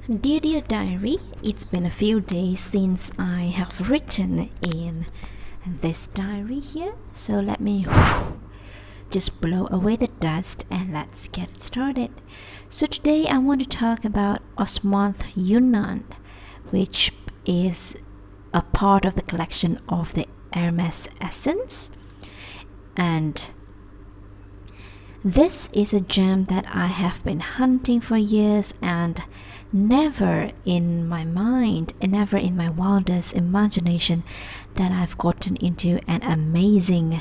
Dear diary, it's been a few days since I have written in this diary here, so let me just blow away the dust and let's get started. So today I want to talk about Osmanthe Yunnan, which is a part of the collection of the Hermes Essence, and this is a gem that I have been hunting for years, and never in my mind and never in my wildest imagination that I've gotten into an amazing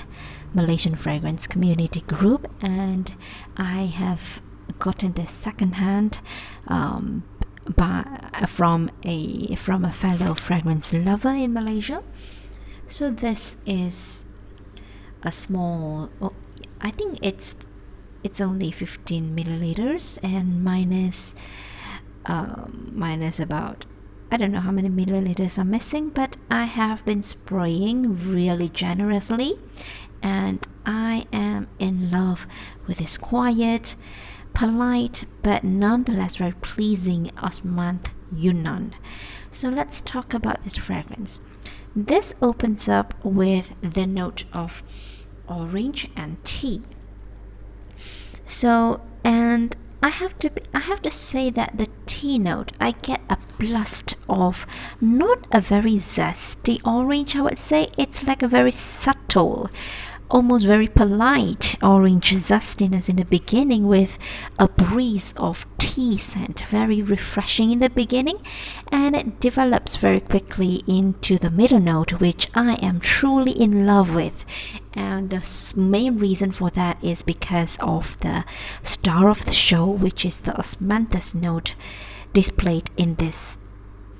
Malaysian fragrance community group, and I have gotten this secondhand from a fellow fragrance lover in Malaysia. So this is a small, I think it's only 15 milliliters and minus about, I don't know how many milliliters are missing, but I have been spraying really generously, and I am in love with this quiet, polite, but nonetheless very pleasing Osmanthe Yunnan. So let's talk about this fragrance. This opens up with the note of orange and tea. So, and I have to say that the tea note, I get a blast of not a very zesty orange, I would say. It's like a very subtle, almost very polite orange zestiness in the beginning, with a breeze of tea scent, very refreshing in the beginning, and it develops very quickly into the middle note, which I am truly in love with. And the main reason for that is because of the star of the show, which is the Osmanthus note displayed in this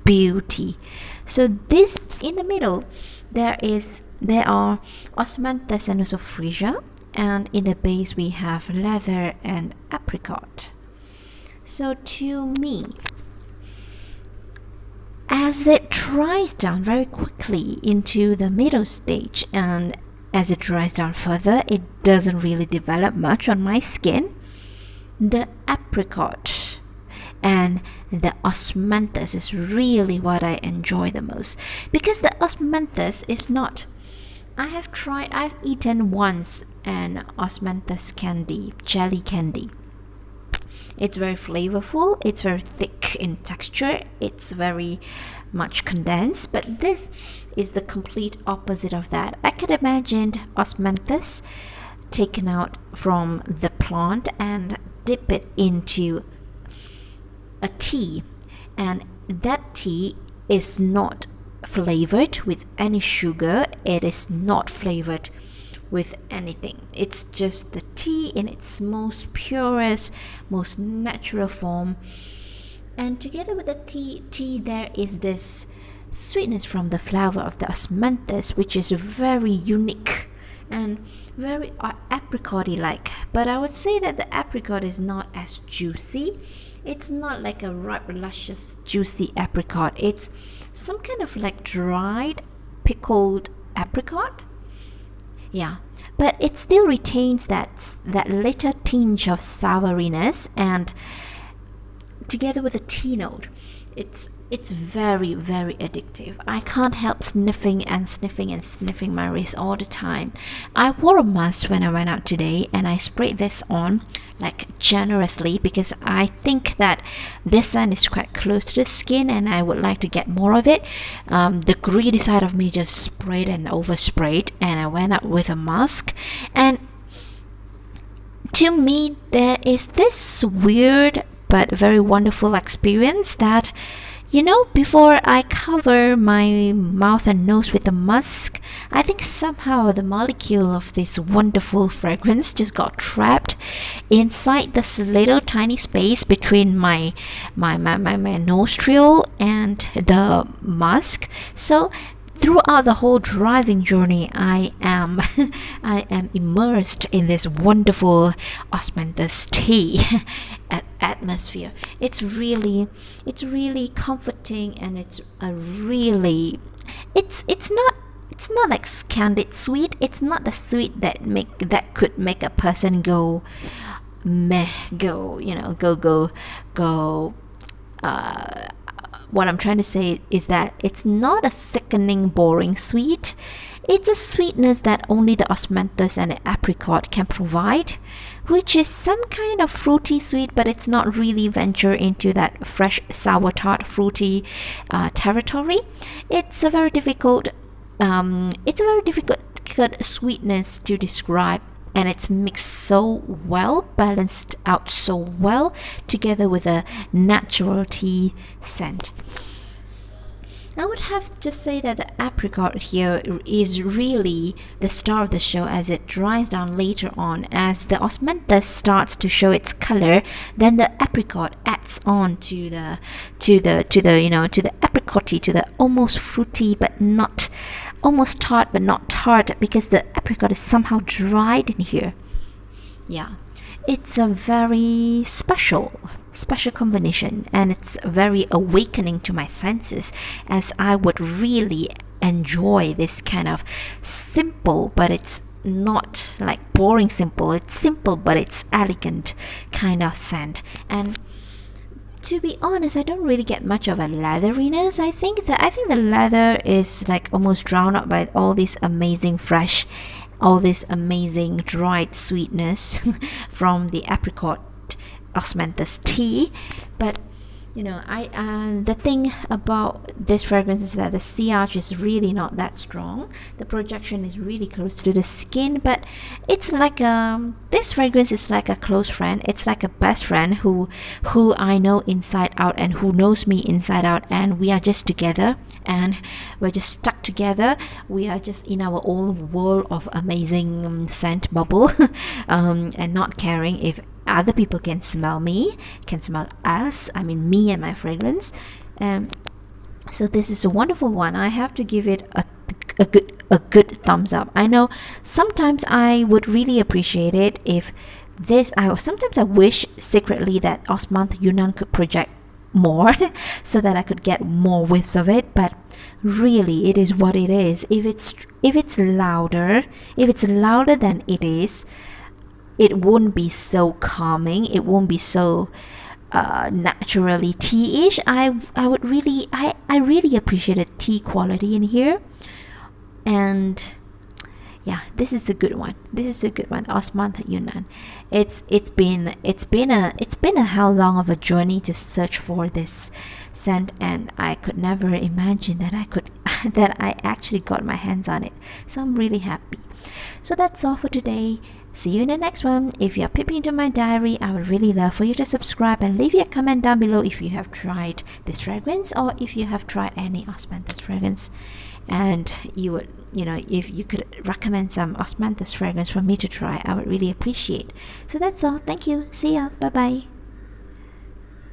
beauty. So this, in the middle, there are Osmanthus and also freesia, and in the base we have leather and apricot. So to me, as it dries down very quickly into the middle stage, and as it dries down further, it doesn't really develop much on my skin. The apricot and the osmanthus is really what I enjoy the most, because the osmanthus is not, I've eaten once an osmanthus candy, jelly candy. It's very flavorful, it's very thick in texture, it's very much condensed, but this is the complete opposite of that. I could imagine osmanthus taken out from the plant and dip it into a tea, and that tea is not flavored with any sugar, it is not flavored with anything. It's just the tea in its most purest, most natural form, and together with the tea there is this sweetness from the flower of the osmanthus, which is very unique and very apricot-y like. But I would say that the apricot is not as juicy. It's not like a ripe, luscious, juicy apricot. It's some kind of like dried, pickled apricot. Yeah, but it still retains that little tinge of souriness, and together with the tea note, it's very, very addictive. I can't help sniffing my wrist all the time. I wore a mask when I went out today, and I sprayed this on like generously because I think that this scent is quite close to the skin and I would like to get more of it. The greedy side of me just sprayed and oversprayed, and I went out with a mask. And to me, there is this weird but very wonderful experience that, you know, before I cover my mouth and nose with the musk, I think somehow the molecule of this wonderful fragrance just got trapped inside this little tiny space between my nostril and the musk. So throughout the whole driving journey, I am immersed in this wonderful osmanthus tea atmosphere. It's really comforting, and it's not like candied sweet. It's not the sweet that could make a person go what I'm trying to say is that it's not a sickening, boring sweet. It's a sweetness that only the osmanthus and the apricot can provide, which is some kind of fruity sweet, but it's not really venture into that fresh sour tart fruity territory. It's a very difficult sweetness to describe, and it's mixed so well, balanced out so well together with a natural tea scent. I would have to say that the apricot here is really the star of the show, as it dries down later on. As the osmanthus starts to show its color, then the apricot adds on to the apricotty, to the almost fruity but not, almost tart but not tart, because the apricot is somehow dried in here. Yeah, it's a very special combination, and it's very awakening to my senses, as I would really enjoy this kind of simple, but it's not like boring simple. It's simple but it's elegant kind of scent. And to be honest, I don't really get much of a leatheriness. I think the leather is like almost drowned out by all this amazing fresh, all this amazing dried sweetness from the apricot osmanthus tea. But the thing about this fragrance is that the sillage is really not that strong. The projection is really close to the skin, but it's like this fragrance is like a close friend. It's like a best friend who I know inside out, and who knows me inside out, and we are just together, and we're just stuck together. We are just in our own world of amazing scent bubble, and not caring if other people can smell me, can smell us, I mean me and my fragrance. So this is a wonderful one. I have to give it a good thumbs up. I know sometimes I would really appreciate it if sometimes I wish secretly that Osmanthe Yunnan could project more so that I could get more whiffs of it, but really it is what it is. If it's louder than it is, it won't be so calming, it won't be so naturally tea-ish. I really appreciate the tea quality in here. And yeah, this is a good one. Osmanthe Yunnan. It's been a how long of a journey to search for this scent, and I could never imagine that I actually got my hands on it. So I'm really happy. So that's all for today. See you in the next one. If you're peeping into my diary, I would really love for you to subscribe and leave your comment down below if you have tried this fragrance, or if you have tried any osmanthus fragrance, and if you could recommend some osmanthus fragrance for me to try, I would really appreciate. So that's all. Thank you. See ya. Bye bye.